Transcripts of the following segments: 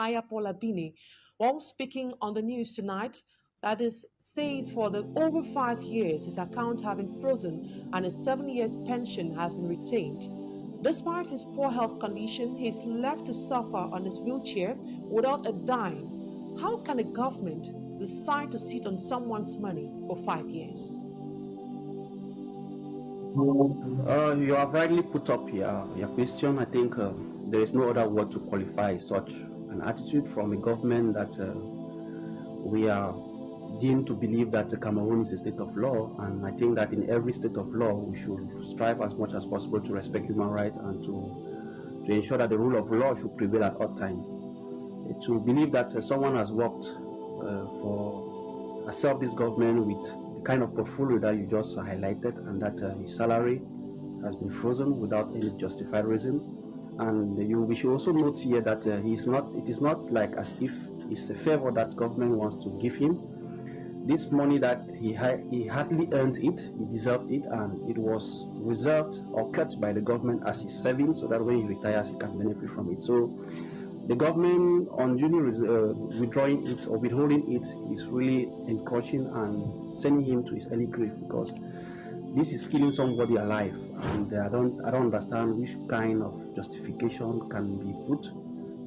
Ayah, while speaking on the news tonight, that is, says for the over 5 years his account have been frozen and his 7 years pension has been retained. Despite his poor health condition, he is left to suffer on his wheelchair without a dime. How can a government decide to sit on someone's money for 5 years? You have rightly put up your question. I think there is no other word to qualify such an attitude from a government that we are deemed to believe that Cameroon is a state of law, and I think that in every state of law we should strive as much as possible to respect human rights and to ensure that the rule of law should prevail at all times. To believe that someone has worked for served this government with the kind of portfolio that you just highlighted, and that his salary has been frozen without any justified reason. And we should also note here that he's not. It is not like as if it's a favor that government wants to give him. This money that he hardly earned it, he deserved it, and it was reserved or cut by the government as his savings, so that when he retires, he can benefit from it. So the government unduly withdrawing it or withholding it is really encouraging and sending him to his early grave, because this is killing somebody alive, and I don't understand which kind of justification can be put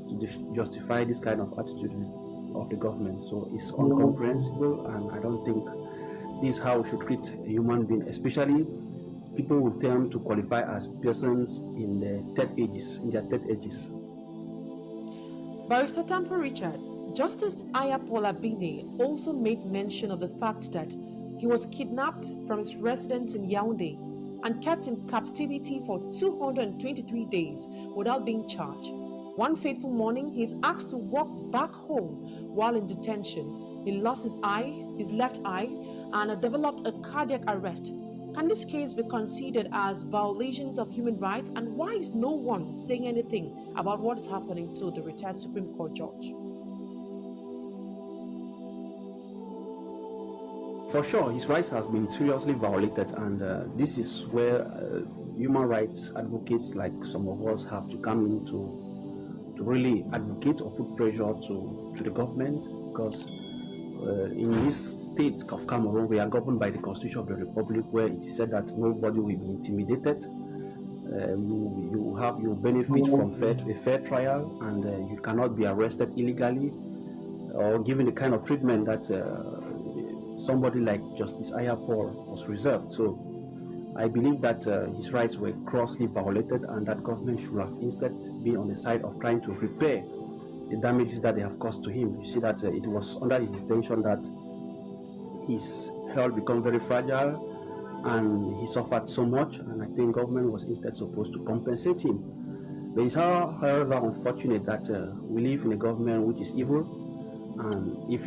to justify this kind of attitude of the government. So it's incomprehensible, and I don't think this is how we should treat a human being, especially people who tend to qualify as persons in their third ages. Barrister Tampa Richard, Justice Ayah also made mention of the fact that he was kidnapped from his residence in Yaoundé and kept in captivity for 223 days without being charged. One fateful morning, he is asked to walk back home while in detention. He lost his left eye, and developed a cardiac arrest. Can this case be considered as violations of human rights, and why is no one saying anything about what is happening to the retired Supreme Court judge? For sure, his rights have been seriously violated, and this is where human rights advocates like some of us have to come in to really advocate or put pressure to the government, because in this state of Cameroon, we are governed by the Constitution of the Republic, where it is said that nobody will be intimidated. You benefit from a fair trial, and you cannot be arrested illegally or given the kind of treatment that somebody like Justice Ayah was reserved. So I believe that his rights were grossly violated, and that government should have instead been on the side of trying to repair the damages that they have caused to him. You see that it was under his detention that his health became very fragile and he suffered so much, and I think government was instead supposed to compensate him. But it's however unfortunate that we live in a government which is evil, and if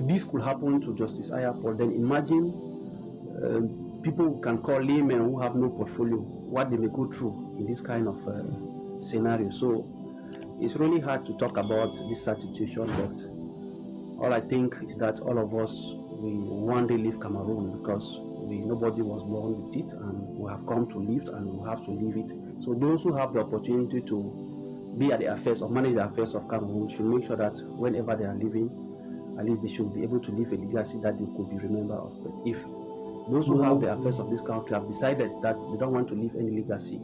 this could happen to Justice Ayah, then imagine people who can call laymen who have no portfolio, what they may go through in this kind of scenario. So it's really hard to talk about this situation, but all I think is that all of us, we one day leave Cameroon, because nobody was born with it, and we have come to live, and we have to leave it. So those who have the opportunity to be at the affairs or manage the affairs of Cameroon should make sure that whenever they are living, at least they should be able to leave a legacy that they could be remembered of. But if those who have the affairs of this country have decided that they don't want to leave any legacy,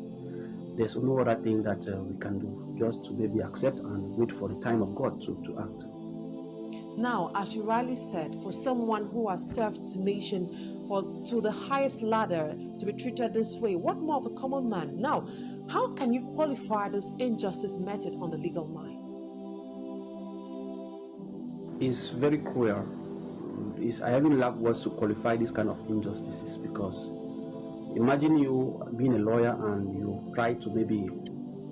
there's no other thing that we can do, just to maybe accept and wait for the time of God to act. Now, as you rightly said, for someone who has served the nation to the highest ladder to be treated this way, what more of a common man? Now, how can you qualify this injustice meted on the legal mind? It's very cruel. I haven't lack words to qualify this kind of injustices, because imagine you being a lawyer and you try to maybe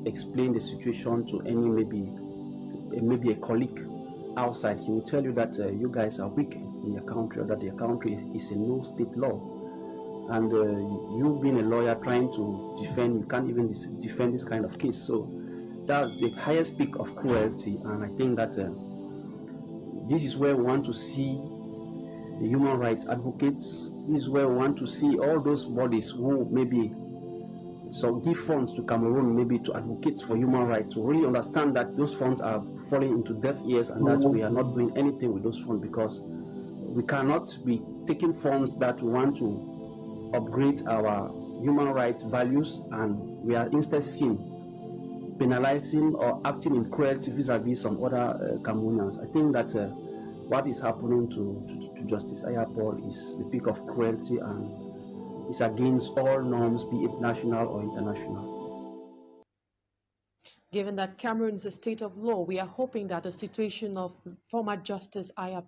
explain the situation to any maybe a colleague outside. He will tell you that you guys are weak in your country, or that your country is a no state law, and you being a lawyer trying to defend, you can't even defend this kind of case. So that's the highest peak of cruelty, and I think that this is where we want to see the human rights advocates. This is where we want to see all those bodies who maybe so give funds to Cameroon, maybe to advocate for human rights, to really understand that those funds are falling into deaf ears and that we are not doing anything with those funds, because we cannot be taking funds that we want to upgrade our human rights values, and we are instead seen penalizing or acting in cruelty vis-a-vis some other Cameroonians. I think that what is happening to Justice Ayah is the peak of cruelty and is against all norms, be it national or international. Given that Cameroon is a state of law, we are hoping that the situation of former Justice Ayah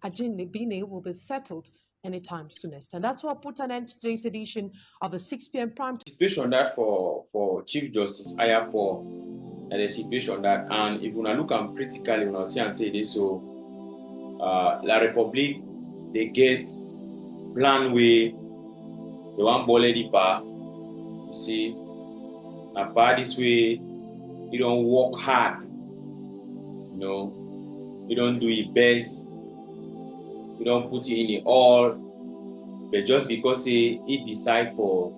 Ajinlebine will be settled anytime soonest. And that's what put an end to today's edition of the 6 p.m. prime time. Situation that for Chief Justice Ayah and the situation that, and if you look at critically, when I see and say this, so La Republique, they get plan way, they want boledi pa, you see, and pa this way, you don't work hard, you know, you don't do your best, you don't put it in it all, but just because he decide for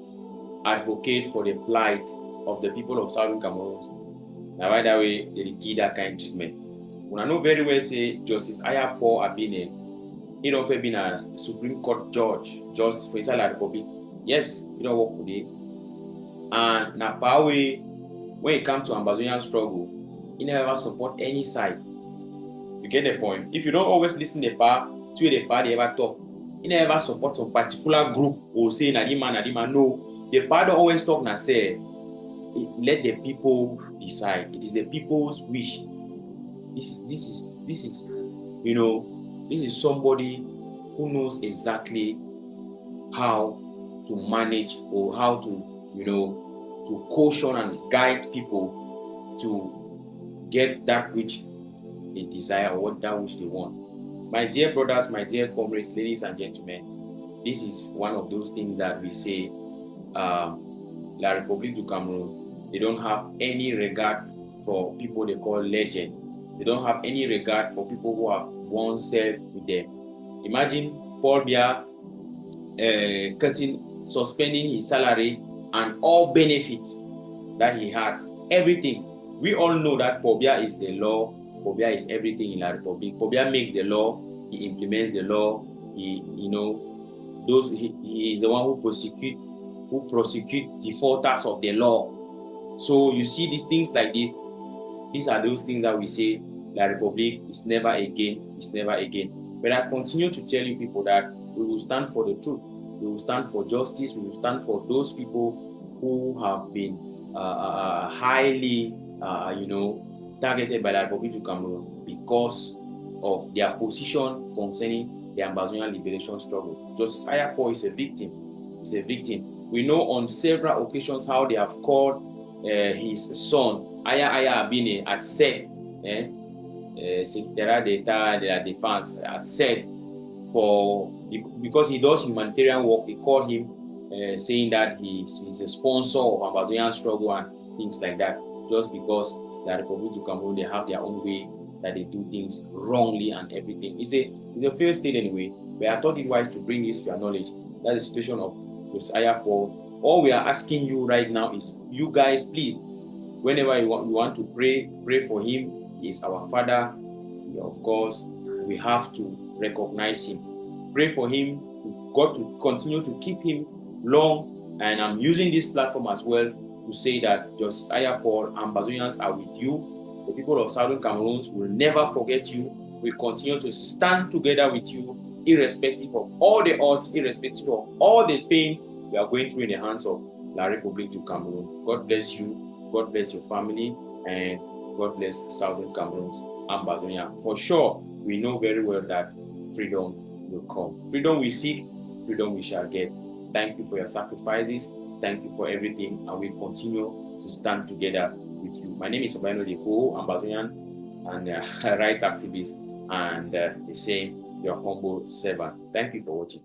advocate for the plight of the people of Southern Cameroon, now by that way they give that kind of treatment. When I know very well say Justice Ayah Abine, he don't been a Supreme Court judge for inside La Republic. Yes, he don't work for it. And now by way, when it comes to Ambazonian struggle, he never support any side. You get the point? If you don't always listen to the part they ever talk, he never support some particular group or say Nadima. No, the part don't always talk and say, let the people decide. It is the people's wish. This is you know, this is somebody who knows exactly how to manage or how to, you know, to caution and guide people to get that which they desire or that which they want. My dear brothers, my dear comrades, ladies and gentlemen, this is one of those things that we say, La République du Cameroon, they don't have any regard for people they call legend. They don't have any regard for people who have oneself with them. Imagine Paul Biya suspending his salary and all benefits that he had, everything. We all know that Paul Biya is the law. Paul Biya is everything in La Republic. Paul Biya makes the law. He implements the law. He is the one who prosecute defaulters of the law. So you see these things like this. These are those things that we say La Republic is never again. It's never again. But I continue to tell you people that we will stand for the truth. We will stand for justice. We will stand for those people who have been highly, targeted by the Republic of Cameroon because of their position concerning the Ambazonian liberation struggle. Justice Ayah is a victim. He's a victim. We know on several occasions how they have called his son, Ayah Abine, at said, Secretariat d'Etat de la Défense, at said, because he does humanitarian work, they called him saying that he's a sponsor of Ambazonian struggle and things like that, just because the Republic of Cameroon, they have their own way that they do things wrongly and everything. It's a fair state anyway, but I thought it wise to bring this to your knowledge. That's the situation of Josiah Paul. All we are asking you right now is, you guys, please, whenever you want to pray for him. He is our father. Of course, we have to recognize him. Pray for him, God to continue to keep him long. And I'm using this platform as well to say that Justice Ayah Paul, Ambazonians are with you. The people of Southern Cameroon will never forget you. We continue to stand together with you, irrespective of all the odds, irrespective of all the pain we are going through in the hands of La République du Cameroon. God bless you. God bless your family. And God bless Southern Cameroon's Ambazonia. For sure, we know very well that freedom will come. Freedom we seek, freedom we shall get. Thank you for your sacrifices. Thank you for everything. And we continue to stand together with you. My name is Obaino Deko, Ambazonian and rights activist, and the same, your humble servant. Thank you for watching.